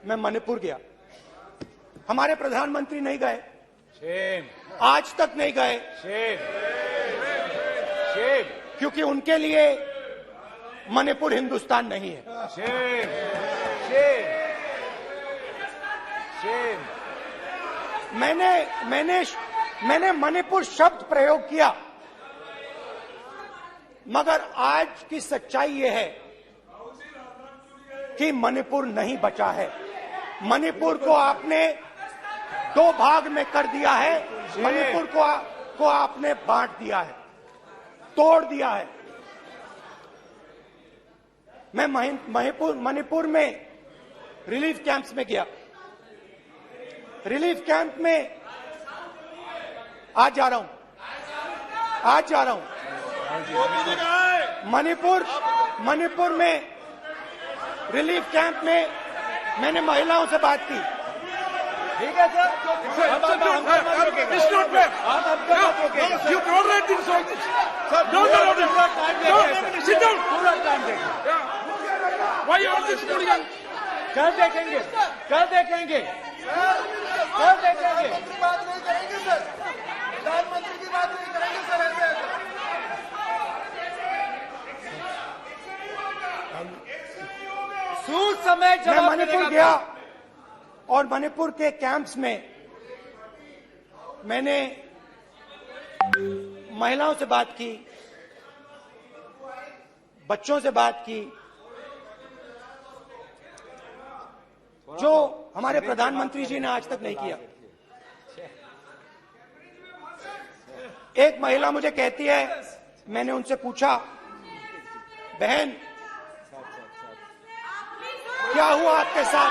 मैं मणिपुर गया, हमारे प्रधानमंत्री नहीं गए, शेम, आज तक नहीं गए, शेम, शेम, क्योंकि उनके लिए मणिपुर हिंदुस्तान नहीं है। Shame, shame, shame. मैंने मणिपुर शब्द प्रयोग किया, मगर आज की सच्चाई यह है कि मणिपुर नहीं बचा है। मणिपुर को आपने दो भाग में कर दिया है, मणिपुर को आपने बांट दिया है, तोड़ दिया है। मैं मणिपुर में रिलीफ कैंप्स में गया, रिलीफ कैंप में आज जा रहा हूं, मणिपुर में रिलीफ कैंप में मैंने महिलाओं से बात की। ठीक है सर, इस नोट पे you don't write this sir, don't sit down, पूरा टाइम देखेंगे। Why you are this student? कल देखेंगे, कल देखेंगे, कल देखेंगे। बात नहीं करेंगे सर, प्रधानमंत्री की बात नहीं करेंगे सर। समय मैं मणिपुर गया और मणिपुर के कैंप्स में मैंने महिलाओं से बात की, बच्चों से बात की, जो हमारे प्रधानमंत्री जी ने आज तक नहीं किया। एक महिला मुझे कहती है, मैंने उनसे पूछा, बहन क्या हुआ आपके साथ?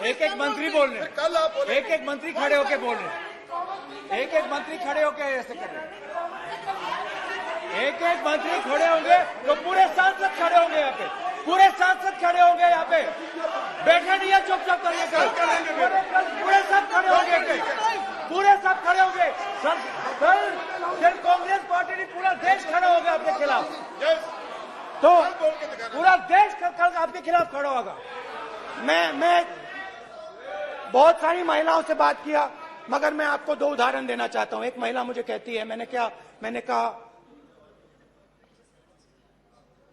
एक एक मंत्री बोल रहे, एक एक मंत्री खड़े होके बोल रहे, एक एक मंत्री खड़े होके ऐसे कर रहे, एक एक मंत्री खड़े होंगे तो पूरे सांसद खड़े होंगे यहाँ पे, पूरे सांसद खड़े होंगे यहाँ पे। बैठे नहीं है, चुपचाप करिए, पूरे सब खड़े होंगे, पूरे सब खड़े होंगे। कल कांग्रेस पार्टी ने पूरा देश खड़ा होगा आपके खिलाफ, तो पूरा देश कल आपके खिलाफ खड़ा होगा। मैं बहुत सारी महिलाओं से बात किया, मगर मैं आपको दो उदाहरण देना चाहता हूं। एक महिला मुझे कहती है, मैंने कहा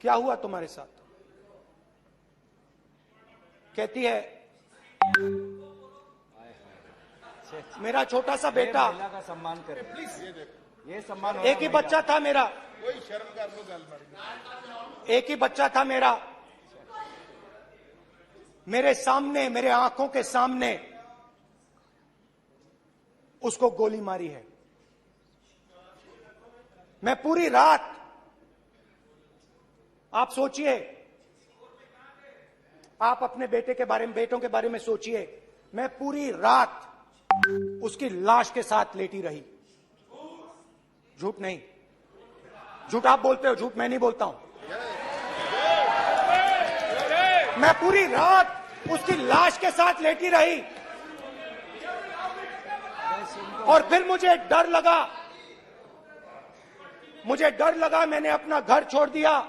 क्या हुआ तुम्हारे साथ? कहती है, मेरा छोटा सा बेटा, महिला का सम्मान करें प्लीज, ये सम्मान, एक ही बच्चा था मेरा, कोई शर्म कर लो गल, एक ही बच्चा था मेरा, मेरे सामने, मेरे आंखों के सामने उसको गोली मारी है। मैं पूरी रात, आप सोचिए, आप अपने बेटे के बारे में, बेटों के बारे में सोचिए, मैं पूरी रात उसकी लाश के साथ लेटी रही। झूठ नहीं, झूठ आप बोलते हो, झूठ मैं नहीं बोलता हूं। मैं पूरी रात उसकी लाश के साथ लेटी रही और फिर मुझे डर लगा, मैंने अपना घर छोड़ दिया,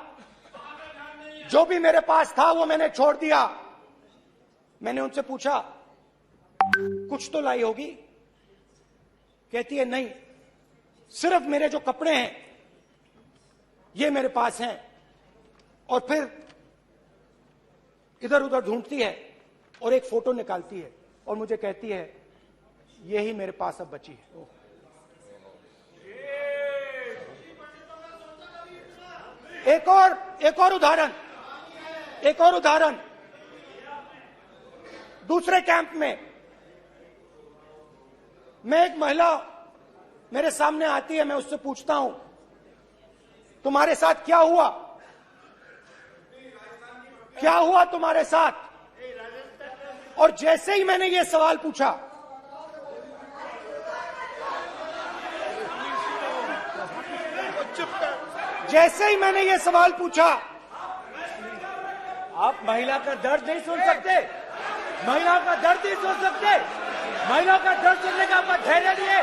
जो भी मेरे पास था वो मैंने छोड़ दिया। मैंने उनसे पूछा, कुछ तो लाई होगी? कहती है, नहीं, सिर्फ मेरे जो कपड़े हैं ये मेरे पास हैं। और फिर इधर उधर ढूंढती है और एक फोटो निकालती है और मुझे कहती है, यही मेरे पास अब बची है। एक और उदाहरण, दूसरे कैंप में मैं, एक महिला मेरे सामने आती है, मैं उससे पूछता हूं, तुम्हारे साथ क्या हुआ? क्या हुआ तुम्हारे साथ? और जैसे ही मैंने ये सवाल पूछा, आप महिला का दर्द नहीं सुन सकते, महिला का दर्द नहीं सुन सकते, महिला का दर्द सुनने का आपका धैर्य नहीं है,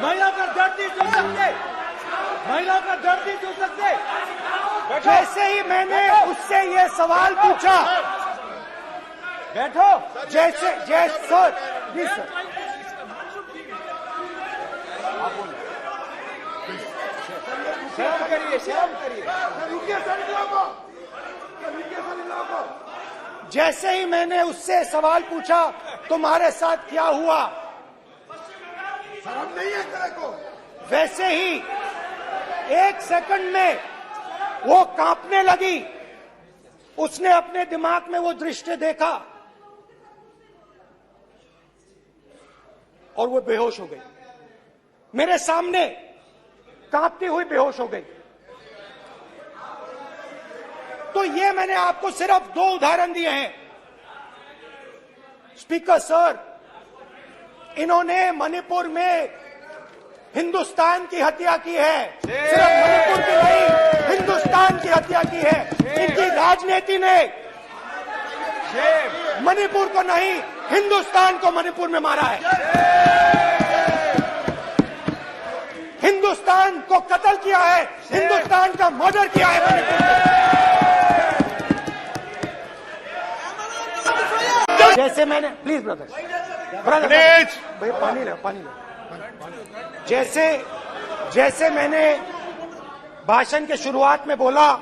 महिला का दर्द नहीं सुन सकते, महिला का दर्द नहीं सुन सकते। जैसे ही मैंने उससे ये सवाल पूछा, बैठो। जैसे सर प्लीज सर, शर्म करिए, शर्म करिए। जैसे ही मैंने उससे सवाल पूछा तुम्हारे साथ क्या हुआ, शर्म नहीं है तेरे को? वैसे ही 1 सेकंड में वो कांपने लगी। उसने अपने दिमाग में वो दृश्य देखा और वो बेहोश हो गई। मेरे सामने कांपती हुई बेहोश हो गई। तो ये मैंने आपको सिर्फ 2 उदाहरण दिए हैं। स्पीकर सर, इन्होंने मणिपुर में हिंदुस्तान की हत्या की है। सिर्फ मणिपुर की नहीं, हिंदुस्तान की हत्या की है। इनकी राजनीति ने मणिपुर को नहीं, हिंदुस्तान को मणिपुर में मारा है। हिंदुस्तान को कत्ल किया है, हिंदुस्तान का मर्डर किया है मणिपुर में। जैसे मैंने, प्लीज ब्रदर भैया पानी लो। जैसे मैंने भाषण के शुरुआत में बोला,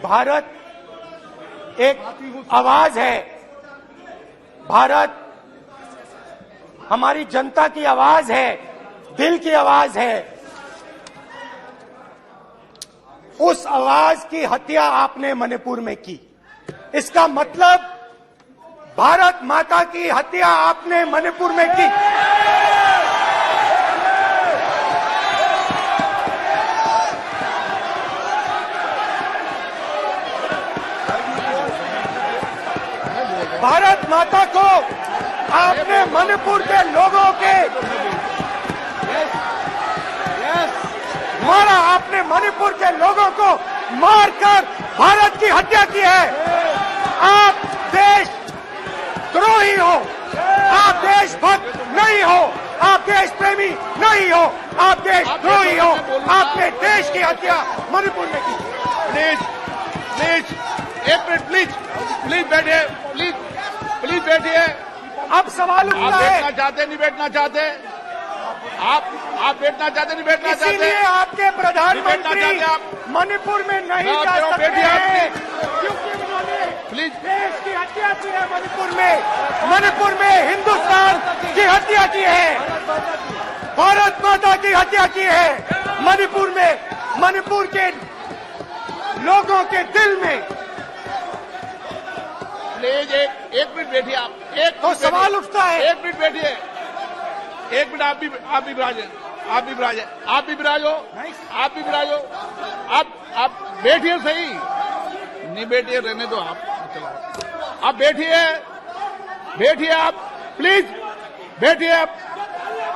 भारत एक आवाज है। भारत हमारी जनता की आवाज है, दिल की आवाज है। उस आवाज की हत्या आपने मणिपुर में की। इसका मतलब भारत माता की हत्या आपने मणिपुर में की। भारत माता को आपने मणिपुर के लोगों के मारा। आपने मणिपुर के लोगों को मारकर भारत की हत्या की है। आप देशद्रोही हो, आप देशभक्त नहीं हो, आप देश प्रेमी नहीं हो, आप देशद्रोही हो। आपने देश की हत्या मणिपुर में की। प्लीज 1 मिनट, प्लीज बैठिए, प्लीज बैठिए। अब सवाल उठता आप है, बैठना चाहते नहीं बैठना चाहते? आप बैठना चाहते नहीं बैठना चाहते? इसीलिए आपके प्रधानमंत्री मणिपुर में नहीं जा सकते हैं, क्योंकि उन्होंने प्लीज देश की हत्या की है। मणिपुर में हिंदुस्तान की हत्या की है, भारत माता की हत्या की है। मणिपुर के लोगों के दिल में। प्लीज एक मिनट बैठिए आप। तो सवाल उठता है, 1 मिनट बैठिए, 1 मिनट। आप भी विराजे, आप भी विराजो। आप बैठिए सही। नहीं बैठिए, रहने दो आप। आप बैठिए आप, प्लीज बैठिए आप,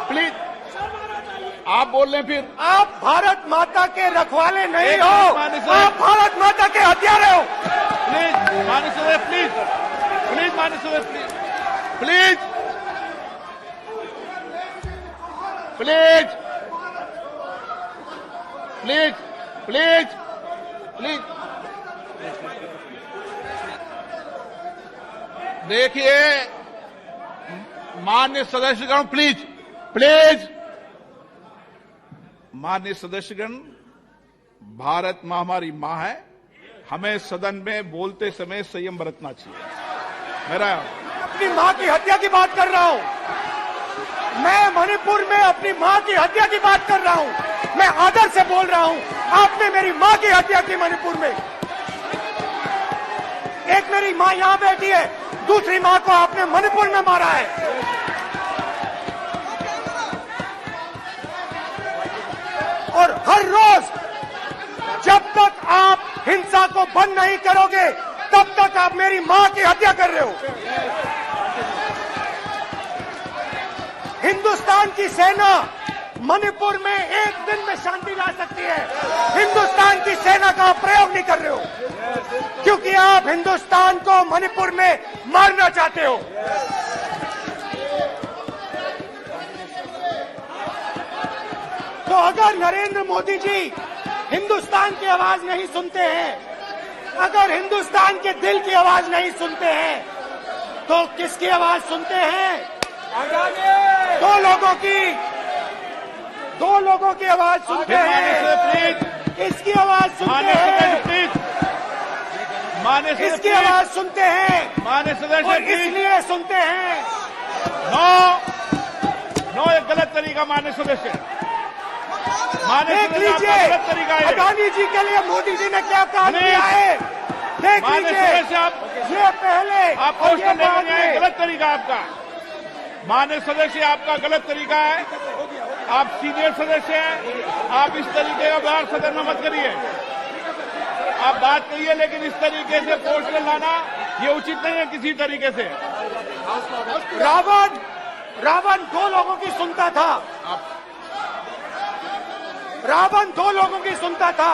प्लीज। आप बोल रहे हैं फिर। आप भारत माता के रखवाले नहीं हो, आप भारत माता के हत्यारे हो। प्लीज माननीय सदस्य, प्लीज माननीय सदस्य, प्लीज देखिए माननीय सदस्यगण, प्लीज माननीय सदस्यगण, भारत मां हमारी मां है। हमें सदन में बोलते समय संयम बरतना चाहिए। मेरा अपनी मां की हत्या की बात कर रहा हूं। मैं मणिपुर में अपनी मां की हत्या की बात कर रहा हूं। मैं आदर से बोल रहा हूं। आपने मेरी मां की हत्या की मणिपुर में। एक मेरी मां यहां बैठी है, दूसरी मां को आपने मणिपुर में मारा है। और हर रोज जब तक आप हिंसा को बंद नहीं करोगे, तब तक आप मेरी मां की हत्या कर रहे हो। हिंदुस्तान की सेना मणिपुर में एक दिन में शांति ला सकती है। हिंदुस्तान की सेना का आप प्रयोग नहीं कर रहे हो, क्योंकि आप हिंदुस्तान को मणिपुर में मारना चाहते हो। तो अगर नरेंद्र मोदी जी हिंदुस्तान की आवाज नहीं सुनते हैं, अगर हिंदुस्तान के दिल की आवाज नहीं सुनते हैं, तो किसकी आवाज सुनते हैं? अडानी दो लोगों की आवाज सुनते हैं। प्लीज किसकी आवाज सुनते हैं? प्लीज मान्य किसकी आवाज सुनते हैं? मान्य सदस्य और प्लीज इसलिए सुनते हैं। नो ये गलत तरीका मान्य सदस्य मान्य देख सदस्य आपका लीजिए गलत तरीका है अडानी जी के लिए मोदी जी ने क्या काम किया है। देख मान्य लीजिए सदस्य आप ये पहले आप और क्वेश्चन ये बाद लेकर आए में। गलत तरीका आपका मान्य सदस्य आपका गलत तरीका है। आप सीनियर सदस्य हैं, आप इस तरीके का व्यवहार सदन में मत करिए। आप बात करिए लेकिन इस तरीके से पोस्टर लाना ये उचित नहीं है किसी तरीके से। रावण दो लोगों की सुनता था। रावण दो लोगों की सुनता था,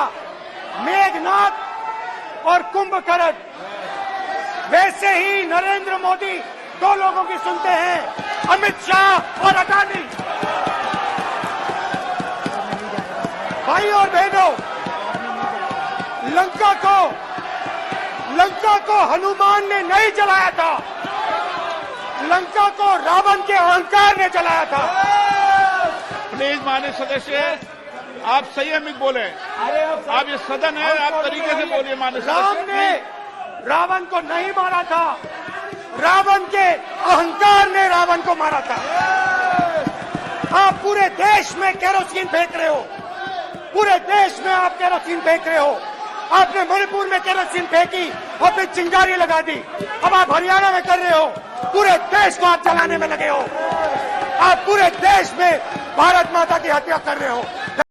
मेघनाथ और कुंभकर्ण। वैसे ही नरेंद्र मोदी दो लोगों की सुनते हैं, अमित शाह और अडानी। भाई और बहनों, लंका को हनुमान ने नहीं जलाया था, लंका को रावण के अहंकार ने जलाया था। प्लीज मान्य सदस्य आप संयमित बोले। आप ये सदन है, आप तरीके से बोलिए मान्य राम सदस्य। ने रावण को नहीं मारा था, रावण के अहंकार ने रावण को मारा था। आप पूरे देश में केरोसिन फेंक रहे हो, पूरे देश में आप केरोसिन फेंक रहे हो। आपने मणिपुर में केरोसिन फेंकी, आपने चिंगारी लगा दी। अब आप हरियाणा में कर रहे हो, पूरे देश को आप जलाने में लगे हो। आप पूरे देश में भारत माता की हत्या कर रहे हो।